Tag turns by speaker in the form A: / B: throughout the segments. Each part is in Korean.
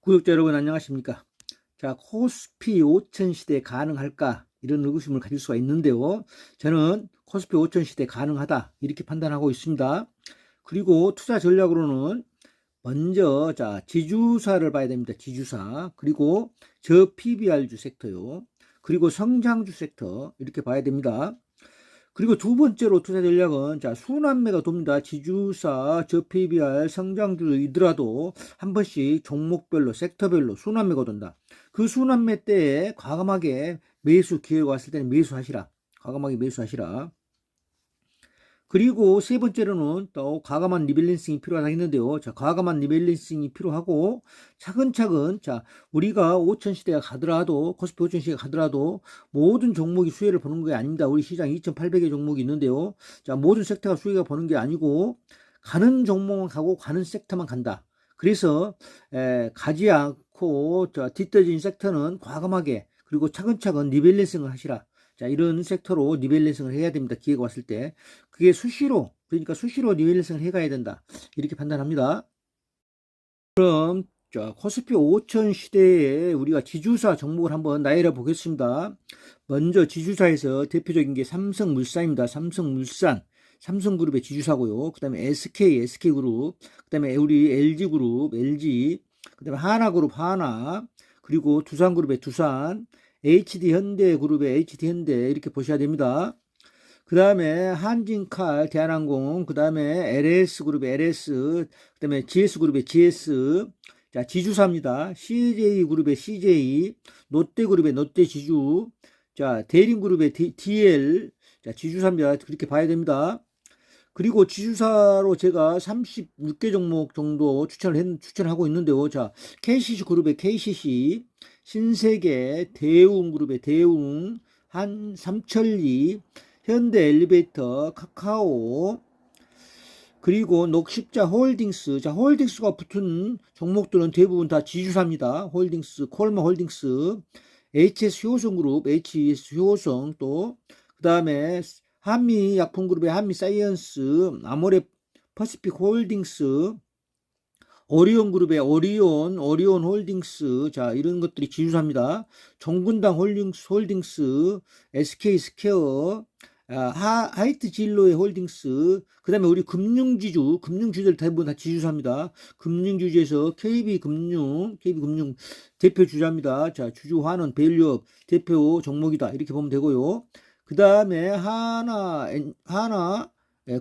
A: 구독자 여러분 안녕하십니까? 자, 코스피 5000 시대 가능할까? 이런 의구심을 가질 수가 있는데요. 저는 코스피 5000 시대 가능하다 이렇게 판단하고 있습니다. 그리고 투자 전략으로는 먼저 지주사를 봐야 됩니다. 지주사. 그리고 저PBR주 섹터요. 그리고 성장주 섹터 이렇게 봐야 됩니다. 그리고 두 번째로 투자 전략은 순환매가 돕니다. 지주사, 저PBR, 성장주이더라도 한 번씩 종목별로, 섹터별로 순환매가 돈다. 그 순환매 때에 과감하게 매수 기회가 왔을 때는 매수하시라. 과감하게 매수하시라. 그리고 세 번째로는 또 과감한 리밸런싱이 필요하다 했는데요. 과감한 리밸런싱이 필요하고 차근차근 우리가 5000 시대가 가더라도 코스피 5000 시대가 가더라도 모든 종목이 수혜를 보는 게 아닙니다. 우리 시장 2800개 종목이 있는데요. 모든 섹터가 수혜가 보는 게 아니고 가는 종목만 가고 가는 섹터만 간다. 그래서 가지 않고 뒤떨어진 섹터는 과감하게 그리고 차근차근 리밸런싱을 하시라. 이런 섹터로 리밸런싱을 해야 됩니다. 기회가 왔을 때. 그게 수시로, 그러니까 수시로 리밸런싱을 해가야 된다. 이렇게 판단합니다. 그럼, 코스피 5000 시대에 우리가 지주사 종목을 한번 나열해 보겠습니다. 먼저 지주사에서 대표적인 게 삼성물산입니다. 삼성물산. 삼성그룹의 지주사고요. 그 다음에 SK그룹. 그 다음에 우리 LG그룹, LG. 그 다음에 하나그룹, 하나. 그리고 두산그룹의 두산. HD현대그룹의 HD현대 이렇게 보셔야 됩니다. 그 다음에 한진칼, 대한항공, 그 다음에 LS그룹의 LS, 그 다음에 GS그룹의 GS, 지주사입니다. CJ그룹의 CJ, 롯데그룹의 롯데지주, 대림그룹의 DL, 지주사입니다. 그렇게 봐야 됩니다. 그리고 지주사로 제가 36개 종목 정도 추천하고 있는데요. KCC 그룹의 KCC, 신세계, 대웅그룹의 대웅, 삼천리, 현대엘리베이터, 카카오, 그리고 녹십자 홀딩스. 홀딩스가 붙은 종목들은 대부분 다 지주사입니다. 홀딩스, 콜마 홀딩스, HS 효성그룹, HS 효성 또, 그 다음에 한미약품그룹의 한미사이언스, 아모레 퍼시픽 홀딩스, 오리온그룹의 오리온 홀딩스, 이런 것들이 지주사입니다. 정군당 홀딩스, SK스퀘어, 하이트 진로의 홀딩스, 그 다음에 우리 금융주들 대부분 다 지주사입니다. 금융주주에서 KB금융 대표 주자입니다. 주주환원 밸류업 대표 종목이다. 이렇게 보면 되고요. 그 다음에 하나,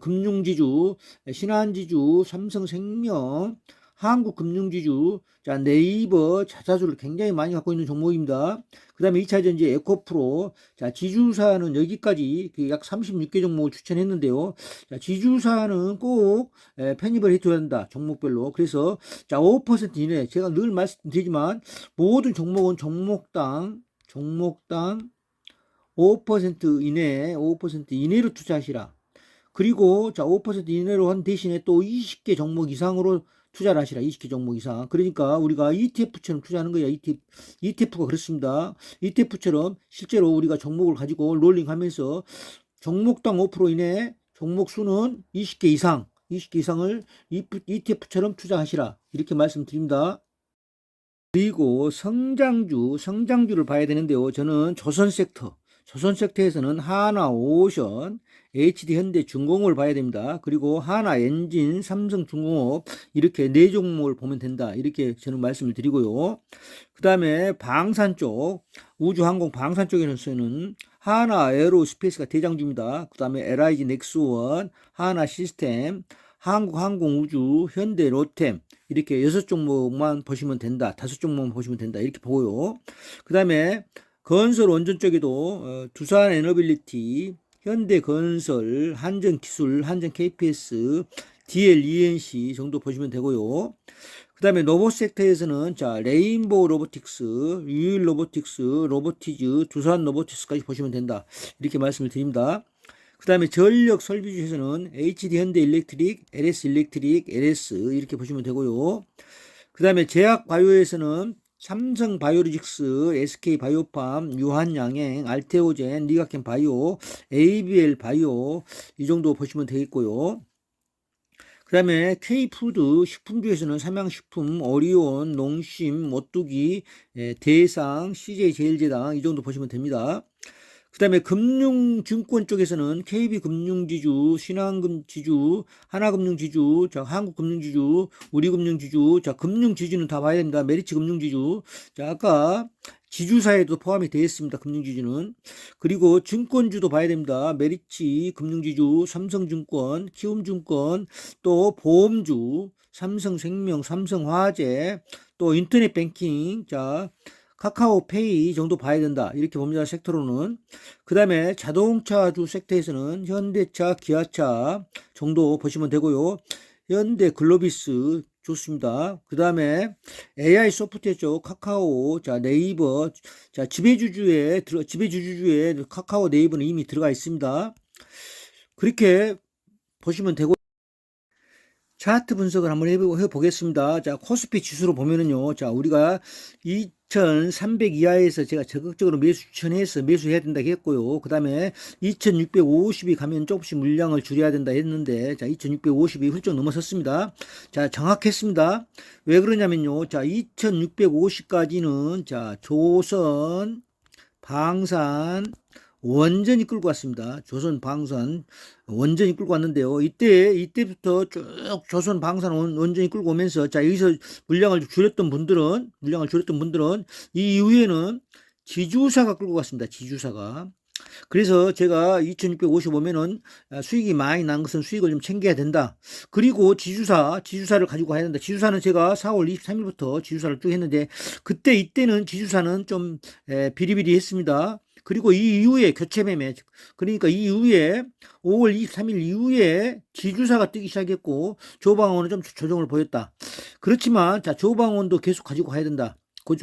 A: 금융지주, 신한지주, 삼성생명, 한국금융지주, 네이버 자사주를 굉장히 많이 갖고 있는 종목입니다. 그 다음에 2차전지 에코프로, 지주사는 여기까지 약 36개 종목을 추천했는데요. 지주사는 꼭 편입을 해줘야 한다. 종목별로. 그래서 5% 이내, 제가 늘 말씀드리지만 모든 종목은 종목당 5% 이내, 5% 이내로 투자하시라. 그리고 5% 이내로 한 대신에 또 20개 종목 이상으로 투자를 하시라. 20개 종목 이상. 그러니까 우리가 ETF처럼 투자하는 거야. ETF가 그렇습니다. ETF처럼 실제로 우리가 종목을 가지고 롤링하면서 종목당 5% 이내 종목 수는 20개 이상을 ETF처럼 투자하시라. 이렇게 말씀드립니다. 그리고 성장주를 봐야 되는데요. 저는 조선 섹터에서는 하나오션, HD현대중공업을 봐야 됩니다. 그리고 하나엔진, 삼성중공업 이렇게 네 종목을 보면 된다. 이렇게 저는 말씀을 드리고요. 그 다음에 방산 쪽, 우주항공 방산 쪽에서는 하나에로스페이스가 대장주입니다. 그 다음에 LIG 넥스원, 하나시스템, 한국항공우주, 현대 로템 이렇게 6종목만 보시면 된다. 5종목만 보시면 된다. 이렇게 보고요. 그 다음에 건설 원전 쪽에도 두산 에너빌리티, 현대건설, 한전기술, 한전 KPS, DL ENC 정도 보시면 되고요. 그 다음에 로봇 섹터에서는 레인보우 로보틱스, 유일 로보틱스, 로보티즈, 두산 로보틱스까지 보시면 된다. 이렇게 말씀을 드립니다. 그 다음에 전력 설비주에서는 HD 현대 일렉트릭, LS 일렉트릭, LS 이렇게 보시면 되고요. 그 다음에 제약 바이오에서는 삼성 바이오로직스, SK 바이오팜, 유한양행, 알테오젠, 리가켄 바이오, ABL 바이오 이 정도 보시면 되겠고요. 그다음에 K푸드 식품주에서는 삼양식품, 어리온, 농심, 오뚜기, 대상, CJ제일제당 이 정도 보시면 됩니다. 그다음에 금융증권 쪽에서는 KB금융지주, 신한금지주, 하나금융지주, 자, 한국금융지주, 우리금융지주, 자, 금융지주는 다 봐야 됩니다. 메리츠금융지주, 자, 아까 지주사에도 포함이 되어 있습니다. 금융지주는. 그리고 증권주도 봐야 됩니다. 메리츠 금융지주, 삼성증권, 키움증권, 또 보험주, 삼성생명, 삼성화재, 또 인터넷뱅킹, 자, 카카오페이 정도 봐야 된다. 이렇게 봅니다. 섹터로는. 그 다음에 자동차주 섹터에서는 현대차, 기아차 정도 보시면 되고요. 현대, 글로비스 좋습니다. 그 다음에 AI 소프트웨어 쪽 카카오, 자, 네이버, 자, 지배주주에 카카오, 네이버는 이미 들어가 있습니다. 그렇게 보시면 되고, 차트 분석을 한번 해보겠습니다. 자, 코스피 지수로 보면은요, 자, 우리가 2300 이하에서 제가 적극적으로 매수 추천해서 매수해야 된다 했고요. 그 다음에 2650이 가면 조금씩 물량을 줄여야 된다 했는데, 자, 2650이 훌쩍 넘어섰습니다. 자, 정확했습니다. 왜 그러냐면요, 자, 2650까지는, 자, 조선, 방산, 완전히 끌고 왔습니다. 조선 방산 완전히 끌고 왔는데요. 이때부터 쭉 조선 방산 완전히 끌고 오면서, 자, 여기서 물량을 줄였던 분들은 이 이후에는 지주사가 끌고 갔습니다. 지주사가. 그래서 제가 2650 오면은 수익이 많이 난 것은 수익을 좀 챙겨야 된다. 그리고 지주사를 가지고 가야 된다. 지주사는 제가 4월 23일부터 지주사를 쭉 했는데, 이때는 지주사는 좀 비리비리했습니다. 그리고 이 이후에 교체 매매, 그러니까 이 이후에 5월 23일 이후에 지주사가 뜨기 시작했고, 조방원은 좀 조정을 보였다. 그렇지만, 자, 조방원도 계속 가지고 가야 된다.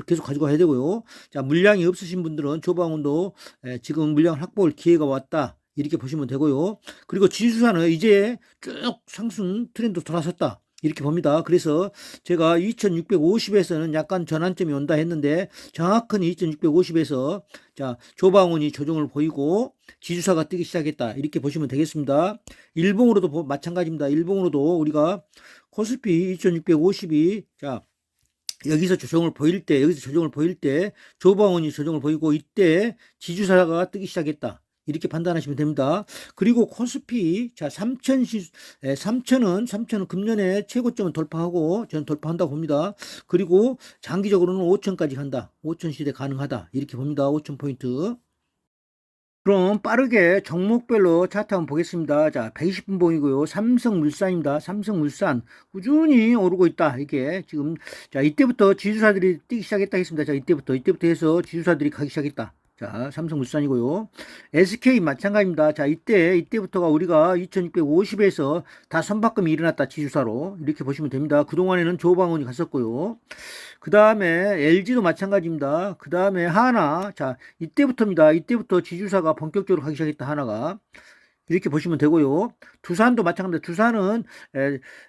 A: 계속 가지고 가야 되고요. 자, 물량이 없으신 분들은 조방원도 지금 물량 확보할 기회가 왔다. 이렇게 보시면 되고요. 그리고 지수사는 이제 쭉 상승 트렌드 돌아섰다. 이렇게 봅니다. 그래서 제가 2650에서는 약간 전환점이 온다 했는데, 정확한 2650에서 자, 조방원이 조정을 보이고 지주사가 뜨기 시작했다. 이렇게 보시면 되겠습니다. 일봉으로도 마찬가지입니다. 일봉으로도 우리가 코스피 2650이 자, 여기서 조정을 보일 때 조방원이 조정을 보이고, 이때 지주사가 뜨기 시작했다. 이렇게 판단하시면 됩니다. 그리고 코스피, 자, 3천은 금년에 최고점을 돌파하고, 저는 돌파한다고 봅니다. 그리고 장기적으로는 5천까지 간다. 5천 시대 가능하다. 이렇게 봅니다. 5천 포인트. 그럼 빠르게 종목별로 차트 한번 보겠습니다. 자, 120분 봉이고요. 삼성물산입니다. 삼성물산 꾸준히 오르고 있다. 이게 지금, 자, 이때부터 지주사들이 뛰기 시작했다 했습니다. 자, 이때부터 해서 지주사들이 가기 시작했다. 자, 삼성물산이고요. SK 마찬가지입니다. 자, 이때부터가 우리가 2650에서 다 선박금이 일어났다. 지주사로. 이렇게 보시면 됩니다. 그동안에는 조방원이 갔었고요. 그 다음에 LG도 마찬가지입니다. 그 다음에 하나. 자, 이때부터입니다. 이때부터 지주사가 본격적으로 가기 시작했다. 하나가. 이렇게 보시면 되고요. 두산도 마찬가지입니다. 두산은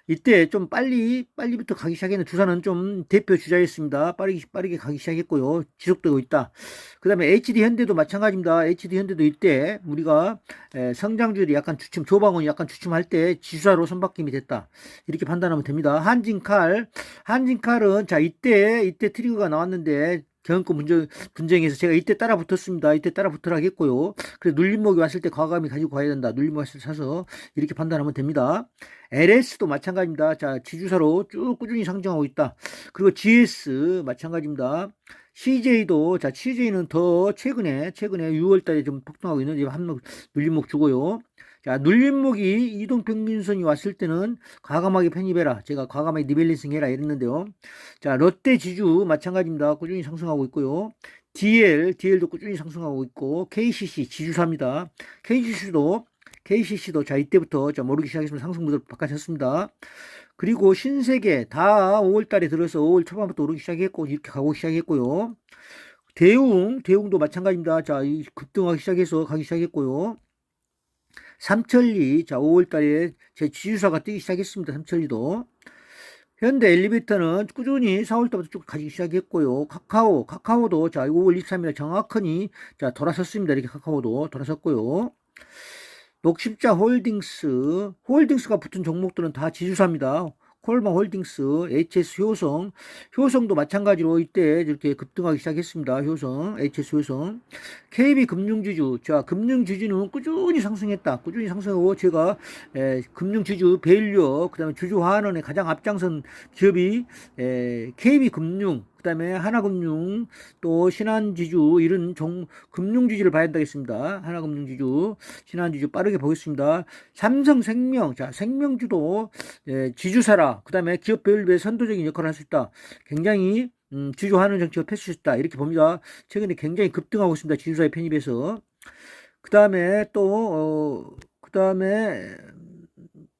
A: 이때 좀 빨리부터 가기 시작했는데, 두산은 좀 대표 주자였습니다. 빠르게 가기 시작했고요. 지속되고 있다. 그 다음에 HD현대도 마찬가지입니다. HD현대도 이때 우리가 성장주들이 약간 조방원이 약간 주춤할 때 지수사로 선박김이 됐다. 이렇게 판단하면 됩니다. 한진칼은 자, 이때 트리거가 나왔는데, 경영권 분쟁에서 제가 이때 따라 붙었습니다. 이때 따라 붙으라 했고요. 그래서 눌림목이 왔을 때 과감히 가지고 가야 된다. 눌림목 왔을 때 사서 이렇게 판단하면 됩니다. LS도 마찬가지입니다. 자, 지주사로 쭉 꾸준히 상승하고 있다. 그리고 GS 마찬가지입니다. CJ도, 자, CJ는 더 최근에 6월 달에 좀 폭등하고 있는데, 한 눌림목 주고요. 자, 눌림목이 이동평균선이 왔을 때는 과감하게 편입해라. 제가 과감하게 리밸런싱 해라 이랬는데요. 자, 롯데 지주 마찬가지입니다. 꾸준히 상승하고 있고요. DL도 꾸준히 상승하고 있고, KCC 지주사입니다. KCC도 자, 이때부터 자, 오르기 시작했으면 상승 모드로 바꿔졌습니다. 그리고 신세계 다 5월 달에 들어서 5월 초반부터 오르기 시작했고, 이렇게 가고 시작했고요. 대웅도 마찬가지입니다. 자, 급등하기 시작해서 가기 시작했고요. 삼천리, 자, 5월 달에 제 지주사가 뜨기 시작했습니다. 삼천리도. 현대 엘리베이터는 꾸준히 4월 달부터 쭉 가기 시작했고요. 카카오도 자, 5월 23일에 정확히 자, 돌아섰습니다. 이렇게 카카오도 돌아섰고요. 녹십자 홀딩스가 붙은 종목들은 다 지주사입니다. 콜마 홀딩스, HS 효성도 마찬가지로 이때 이렇게 급등하기 시작했습니다. HS 효성, KB 금융지주, 자 금융지주는 꾸준히 상승했다. 꾸준히 상승하고 제가 금융지주 밸류, 그다음에 주주환원의 가장 앞장선 기업이 KB 금융, 그다음에 하나금융, 또 신한지주, 이런 금융지주를 봐야 된다겠습니다. 하나금융지주, 신한지주 빠르게 보겠습니다. 삼성생명, 자 생명주도 지주사라. 그다음에 기업 밸류의 선도적인 역할을 할 수 있다. 굉장히 지주환원 정책을 펼칠 수 있다. 이렇게 봅니다. 최근에 굉장히 급등하고 있습니다. 지주사에 편입해서. 그다음에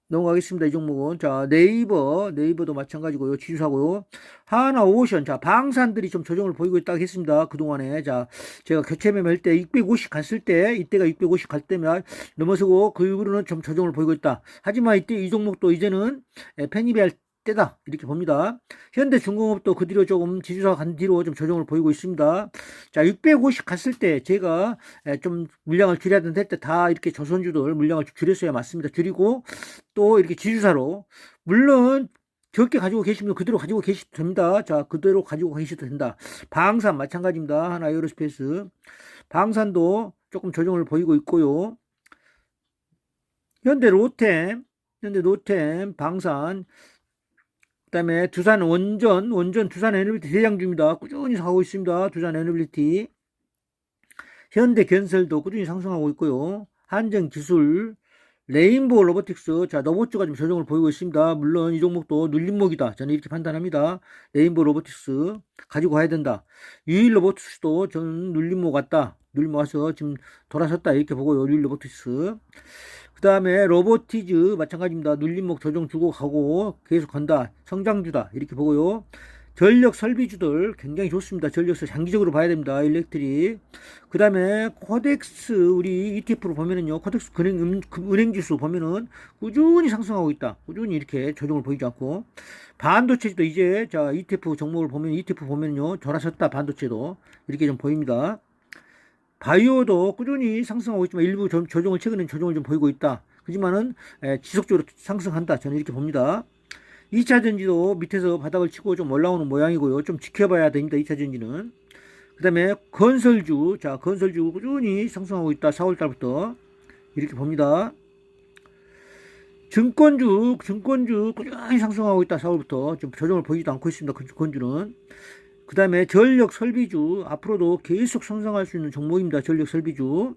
A: 넘어가겠습니다. 이 종목은. 자, 네이버도 마찬가지고요. 지주사고요. 하나오션. 자, 방산들이 좀 조정을 보이고 있다고 했습니다. 그동안에. 자, 제가 교체 매매할 때 650 갔을 때, 이때가 650 갈 때면 넘어서고 그 이후로는 좀 조정을 보이고 있다. 하지만 이때 이 종목도 이제는 편입할 때다. 이렇게 봅니다. 현대중공업도 그 뒤로 조금 지주사가 간 뒤로 좀 조정을 보이고 있습니다. 자, 650 갔을 때 제가 좀 물량을 줄여야 되는데 할 때 다 이렇게 조선주들 물량을 줄였어야 맞습니다. 줄이고 또 이렇게 지주사로, 물론 적게 가지고 계시면 그대로 가지고 계셔도 됩니다. 자, 그대로 가지고 계셔도 된다. 방산 마찬가지입니다. 하나 에어로스페이스. 방산도 조금 조정을 보이고 있고요. 현대 로템, 방산, 그다음에 두산 원전 두산 에너빌리티 대장주입니다. 꾸준히 사고 있습니다. 두산 에너빌리티. 현대건설도 꾸준히 상승하고 있고요. 한정기술, 레인보우 로보틱스, 자 로봇주가 좀 조정을 보이고 있습니다. 물론 이 종목도 눌림목이다. 저는 이렇게 판단합니다. 레인보우 로보틱스 가지고 가야 된다. 유일 로보틱스도 저는 눌림목 같다. 눌림목 와서 지금 돌아섰다. 이렇게 보고요. 유일 로보틱스. 그 다음에 로보티즈 마찬가지입니다. 눌림목 조정 주고 가고 계속 간다. 성장주다. 이렇게 보고요. 전력 설비주들 굉장히 좋습니다. 전력설 장기적으로 봐야 됩니다. 일렉트릭. 그 다음에 코덱스, 우리 ETF로 보면은요, 코덱스 은행지수 보면은 꾸준히 상승하고 있다. 꾸준히 이렇게 조정을 보이지 않고. 반도체도 이제, 자, ETF 종목을 보면, ETF 보면요, 돌아섰다. 반도체도. 이렇게 좀 보입니다. 바이오도 꾸준히 상승하고 있지만 일부 최근에 조정을 좀 보이고 있다. 하지만은 지속적으로 상승한다. 저는 이렇게 봅니다. 2차전지도 밑에서 바닥을 치고 좀 올라오는 모양이고요. 좀 지켜봐야 됩니다. 2차전지는. 그 다음에 건설주, 자 건설주 꾸준히 상승하고 있다. 4월달부터 이렇게 봅니다. 증권주 꾸준히 상승하고 있다. 4월부터 좀 조정을 보이지도 않고 있습니다. 증권주는. 그 다음에 전력 설비주, 앞으로도 계속 상승할 수 있는 종목입니다. 전력 설비주.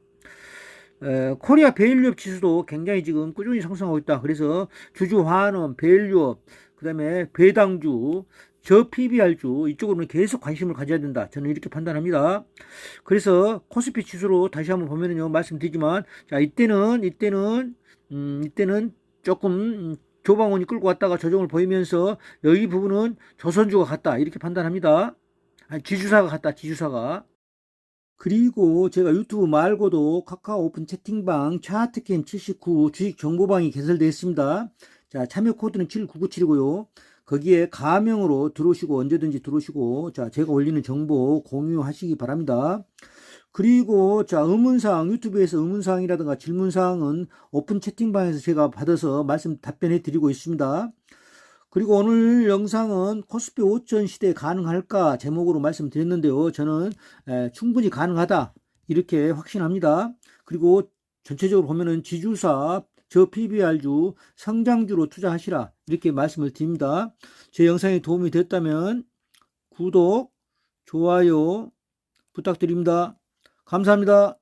A: 코리아 베일유업 지수도 굉장히 지금 꾸준히 상승하고 있다. 그래서 주주환원, 베일유업, 그 다음에 배당주, 저PBR주, 이쪽으로는 계속 관심을 가져야 된다. 저는 이렇게 판단합니다. 그래서 코스피 지수로 다시 한번 보면은요, 말씀드리지만, 자, 이때는 조금 조방원이 끌고 왔다가 조정을 보이면서 여기 부분은 조선주가 갔다. 이렇게 판단합니다. 지주사가 갔다. 지주사가. 그리고 제가 유튜브 말고도 카카오 오픈 채팅방 차트캠 79 주식 정보방이 개설되어 있습니다. 자, 참여 코드는 79977이고요. 거기에 가명으로 들어오시고 언제든지 들어오시고, 자, 제가 올리는 정보 공유하시기 바랍니다. 그리고 자, 유튜브에서 의문사항이라든가 질문사항은 오픈 채팅방에서 제가 받아서 답변해 드리고 있습니다. 그리고 오늘 영상은 코스피 5000 시대 가능할까 제목으로 말씀드렸는데요. 저는 충분히 가능하다 이렇게 확신합니다. 그리고 전체적으로 보면은 지주사, 저PBR주, 성장주로 투자하시라 이렇게 말씀을 드립니다. 제 영상이 도움이 됐다면 구독, 좋아요 부탁드립니다. 감사합니다.